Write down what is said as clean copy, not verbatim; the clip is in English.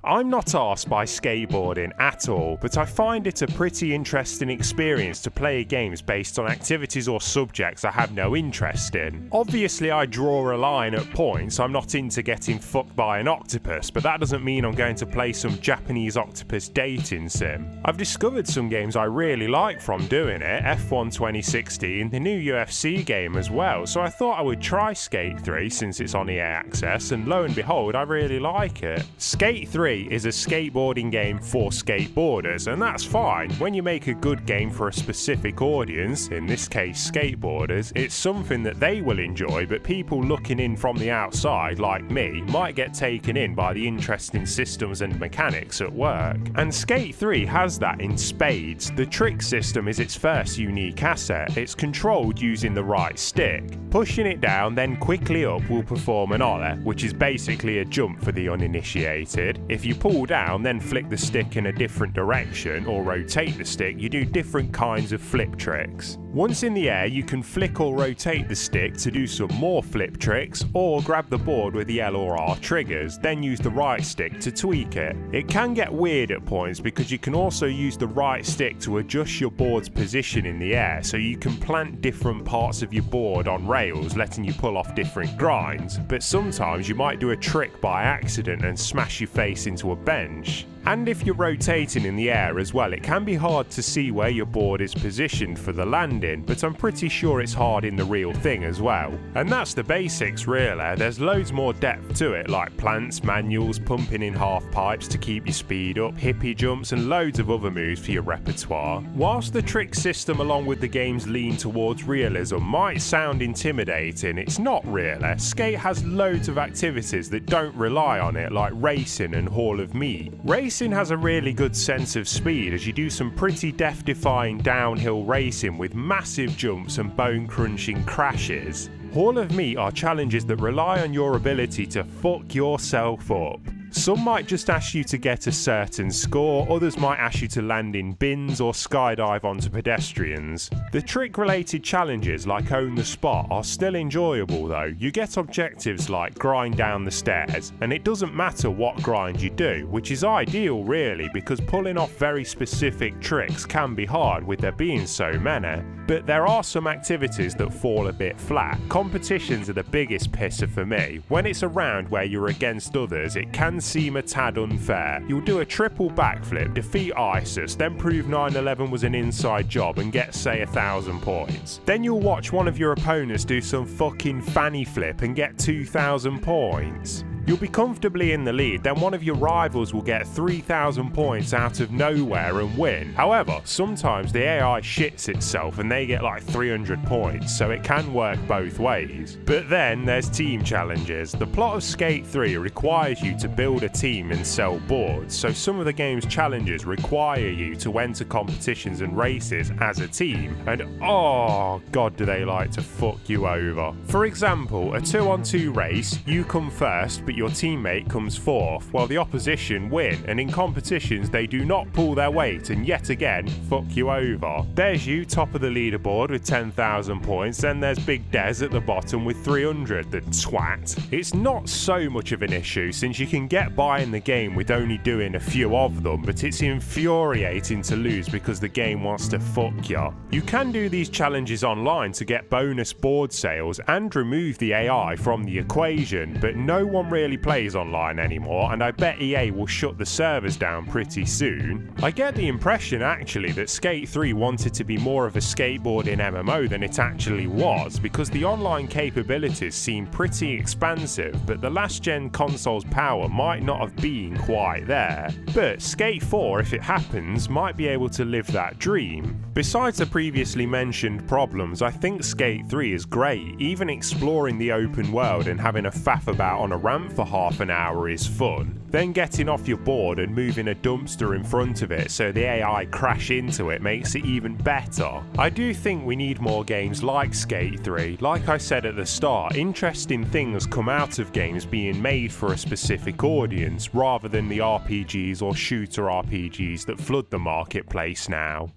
I'm not arsed by skateboarding at all, but I find it a pretty interesting experience to play games based on activities or subjects I have no interest in. Obviously I draw a line at points. I'm not into getting fucked by an octopus, but that doesn't mean I'm going to play some Japanese octopus dating sim. I've discovered some games I really like from doing it, F1 2016, the new UFC game as well, so I thought I would try Skate 3 since it's on EA Access, and lo and behold I really like it. Skate 3 is a skateboarding game for skateboarders, and that's fine. When you make a good game for a specific audience, in this case skateboarders, it's something that they will enjoy, but people looking in from the outside, like me, might get taken in by the interesting systems and mechanics at work. And Skate 3 has that in spades. The trick system is its first unique asset. It's controlled using the right stick. Pushing it down then quickly up will perform an ollie, which is basically a jump for the uninitiated. If you pull down, then flick the stick in a different direction or rotate the stick, you do different kinds of flip tricks. Once in the air, you can flick or rotate the stick to do some more flip tricks, or grab the board with the L or R triggers, then use the right stick to tweak it. It can get weird at points because you can also use the right stick to adjust your board's position in the air, so you can plant different parts of your board on rails, letting you pull off different grinds, but sometimes you might do a trick by accident and smash your face into a bench. And if you're rotating in the air as well, it can be hard to see where your board is positioned for the landing, but I'm pretty sure it's hard in the real thing as well. And that's the basics really. There's loads more depth to it, like plants, manuals, pumping in half pipes to keep your speed up, hippie jumps, and loads of other moves for your repertoire. Whilst the trick system along with the game's lean towards realism might sound intimidating, it's not really. Skate has loads of activities that don't rely on it, like racing and Hall of Meat. Racing has a really good sense of speed as you do some pretty death-defying downhill racing with massive jumps and bone-crunching crashes. Hall of Meat are challenges that rely on your ability to fuck yourself up. Some might just ask you to get a certain score, others might ask you to land in bins or skydive onto pedestrians. The trick-related challenges like Own the Spot are still enjoyable though. You get objectives like grind down the stairs, and it doesn't matter what grind you do, which is ideal really because pulling off very specific tricks can be hard with there being so many. But there are some activities that fall a bit flat. Competitions are the biggest pisser for me. When it's a round where you're against others, it can seem a tad unfair. You'll do a triple backflip, defeat ISIS, then prove 9/11 was an inside job and get say 1,000 points. Then you'll watch one of your opponents do some fucking fanny flip and get 2,000 points. You'll be comfortably in the lead, then one of your rivals will get 3,000 points out of nowhere and win. However, sometimes the AI shits itself and they get like 300 points, so it can work both ways. But then there's team challenges. The plot of Skate 3 requires you to build a team and sell boards, so some of the game's challenges require you to enter competitions and races as a team, and oh god do they like to fuck you over. For example, a 2-on-2 race, you come first, but your teammate comes fourth, while the opposition win, and in competitions they do not pull their weight and yet again fuck you over. There's you, top of the leaderboard with 10,000 points, then there's Big Des at the bottom with 300, the twat. It's not so much of an issue since you can get by in the game with only doing a few of them, but it's infuriating to lose because the game wants to fuck you. You can do these challenges online to get bonus board sales and remove the AI from the equation, but no one really plays online anymore, and I bet EA will shut the servers down pretty soon. I get the impression actually that Skate 3 wanted to be more of a skateboarding MMO than it actually was, because the online capabilities seem pretty expansive, but the last gen console's power might not have been quite there. But Skate 4, if it happens, might be able to live that dream. Besides the previously mentioned problems, I think Skate 3 is great. Even exploring the open world and having a faff about on a ramp for half an hour is fun. Then getting off your board and moving a dumpster in front of it so the AI crash into it makes it even better. I do think we need more games like Skate 3. Like I said at the start, interesting things come out of games being made for a specific audience rather than the RPGs or shooter RPGs that flood the marketplace now.